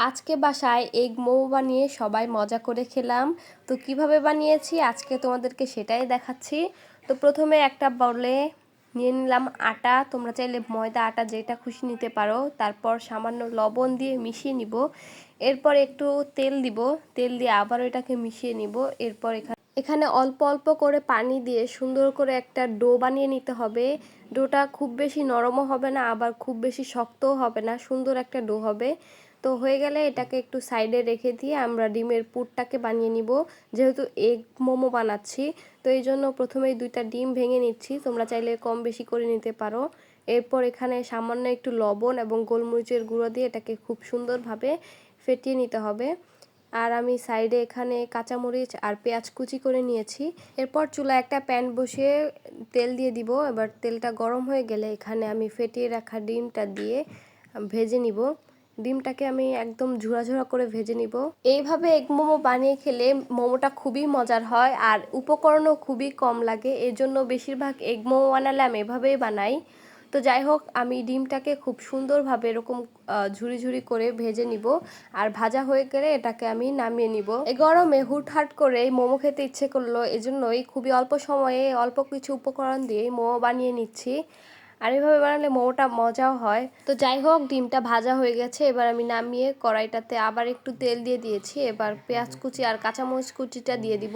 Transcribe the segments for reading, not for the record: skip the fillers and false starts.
আজকে বাসায় এগ মোমো বানিয়ে সবাই মজা করে খেলাম। তো কিভাবে বানিয়েছি আজকে তোমাদেরকে সেটাই দেখাচ্ছি। তো প্রথমে একটা বাউলে নিয়ে নিলাম আটা, তোমরা চাইলে ময়দা আটা যেটা খুশি নিতে পারো। তারপর সামান্য লবণ দিয়ে মিশিয়ে নিব। এরপর একটু তেল দিব, তেল দিয়ে আবার এটাকে মিশিয়ে নিব। এরপর এখানে অল্প অল্প করে পানি দিয়ে সুন্দর করে একটা ডো বানিয়ে নিতে হবে। ডোটা খুব বেশি নরমও হবে না, আবার খুব বেশি শক্তও হবে না, সুন্দর একটা ডো হবে। তো হয়ে গেলে এটাকে একটু সাইডে রেখে দিয়ে আমরা ডিমের পুরটাকে বানিয়ে নিব। যেহেতু এগ মোমো বানাচ্ছি, তো এই জন্য প্রথমেই 2টা ডিম ভেঙে নিচ্ছি, তোমরা চাইলে কম বেশি করে নিতে পারো। এরপর এখানে সামান্য একটু লবণ এবং গোলমরিচের গুঁড়ো দিয়ে এটাকে খুব সুন্দরভাবে ফেটিয়ে নিতে হবে। আর আমি সাইডে এখানে কাঁচামরিচ আর পেঁয়াজ কুচি করে নিয়েছি। এরপর চুলায় একটা প্যান বসিয়ে তেল দিয়ে দিব। এবার তেলটা গরম হয়ে গেলে এখানে আমি ফেটিয়ে রাখা ডিমটা দিয়ে ভেজে নিব। ডিমটাকে আমি একদম ঝুরা ঝুরা করে ভেজে নিব। এইভাবে এগ মোমো বানিয়ে খেলে মোমোটা খুবই মজার হয় আর উপকরণও খুবই কম লাগে। এজন্য বেশিরভাগ এগ মোমো বানালে আমি এভাবেই বানাই। তো যাই হোক, আমি ডিমটাকে খুব সুন্দরভাবে এরকম ঝুরি ঝুরি করে ভেজে নিব। আর ভাজা হয়ে গেলে এটাকে আমি নামিয়ে নিব। এই গরমে হুটহাট করে মোমো খেতে ইচ্ছে করলো, এজন্যই খুবই অল্প সময়ে অল্প কিছু উপকরণ দিয়ে মোমো বানিয়ে নিচ্ছি। আর এভাবে বানালে মোমোটা মজাও হয়। তো যাই হোক, ডিমটা ভাজা হয়ে গেছে। এবার আমি নামিয়ে কড়াইটাতে আবার একটু তেল দিয়ে দিয়েছি। এবার পেঁয়াজ কুচি আর কাঁচামরিচ কুচিটা দিয়ে দিব।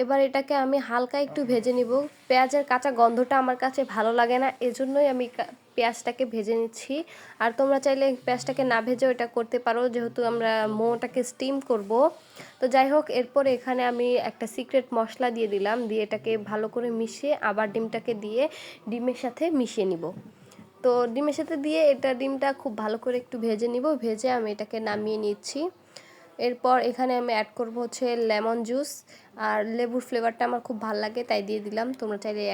এবার এটাকে আমি হালকা একটু ভেজে নিব। পেঁয়াজের কাঁচা গন্ধটা আমার কাছে ভালো লাগে না, এজন্যই আমি পেঁয়াজটাকে ভেজে নিচ্ছি। আর তোমরা চাইলে পেঁয়াজটাকে না ভেজেও এটা করতে পারো, যেহেতু আমরা মোমোটাকে স্টিম করব। তো যাই হোক, এরপরে এখানে আমি একটা সিক্রেট মশলা দিয়ে দিলাম, দিয়ে এটাকে ভালো করে মিশিয়ে আবার ডিমটাকে দিয়ে ডিমের সাথে মিশিয়ে নিব। তো ডিমের সাথে দিয়ে ডিমটা খুব ভালো করে একটু ভেজে নিব। ভেজে আমি এটাকে নামিয়ে নিচ্ছি। এরপর এখানে আমি অ্যাড করব হচ্ছে লেমন জুস। আর লেবুর ফ্লেভারটা আমার খুব ভালো লাগে, তাই দিয়ে দিলাম, তোমরা চাইলে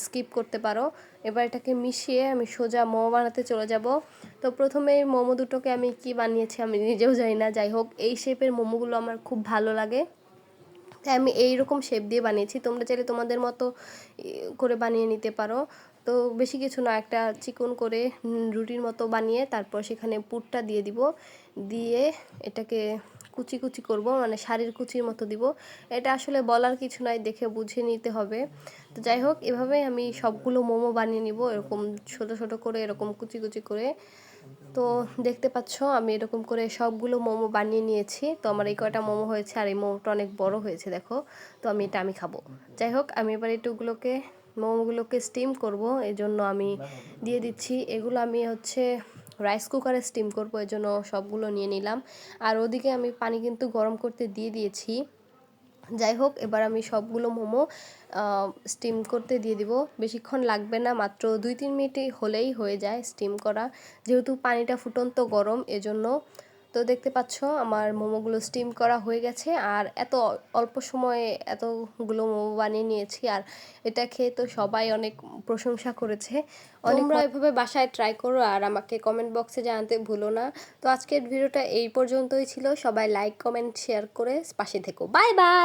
স্কিপ করতে পারো। এবার এটাকে মিশিয়ে আমি সোজা মোমো বানাতে চলে যাব। তো প্রথমে মোমো দুটোকে আমি কি বানিয়েছি আমি নিজেও জানি না। যাই হোক, এই শেপের মোমোগুলো আমার খুব ভালো লাগে, তাই আমি এইরকম শেপ দিয়ে বানিয়েছি। তোমরা চাইলে তোমাদের মতো করে বানিয়ে নিতে পারো। তো বেশি কিছু না, একটা চিকন করে রুটির মতো বানিয়ে তারপর সেখানে পুরটা দিয়ে দিব। দিয়ে এটাকে কুচি কুচি করব, মানে শাড়ির কুচির মতো দিব। এটা আসলে বলার কিছু নাই, দেখে বুঝে নিতে হবে। তো যাই হোক, এভাবে আমি সবগুলো মোমো বানিয়ে নিব, এরকম ছোট ছোট করে, এরকম কুচি কুচি করে। তো দেখতে পাচ্ছ আমি এরকম করে সবগুলো মোমো বানিয়ে নিয়েছি। তো আমার এই কয়টা মোমো হয়েছে, আর এই মোমোটা অনেক বড় হয়েছে দেখো। তো আমি খাবো। যাই হোক, আমি এবার মোমোগুলোকে স্টিম করব, এজন্য আমি দিয়ে দিচ্ছি। এগুলো আমি হচ্ছে রাইস কুকারে স্টিম করব, এজন্য সবগুলো নিয়ে নিলাম। আর ওদিকে আমি পানি কিন্তু গরম করতে দিয়ে দিয়েছি। যাই হোক, এবার আমি সবগুলো মোমো স্টিম করতে দিয়ে দিব। বেশিক্ষণ লাগবে না, মাত্র 2-3 মিনিট হলেই হয়ে যায় স্টিম করা, যেহেতু পানিটা ফুটন্ত গরম এজন্য। তো দেখতে পাচ্ছ আমার মোমোগুলো স্টিম করা হয়ে গেছে। আর এত অল্প সময়ে এতগুলো মোমো বানিয়ে নিয়েছি, আর এটা খেয়ে তো সবাই অনেক প্রশংসা করেছে। তোমরা এভাবে বাসায় ট্রাই করো আর আমাকে কমেন্ট বক্সে জানাতে ভুলো না। তো আজকের ভিডিওটা এই পর্যন্তই ছিল। সবাই লাইক, কমেন্ট, শেয়ার করে পাশে থেকো। Bye bye.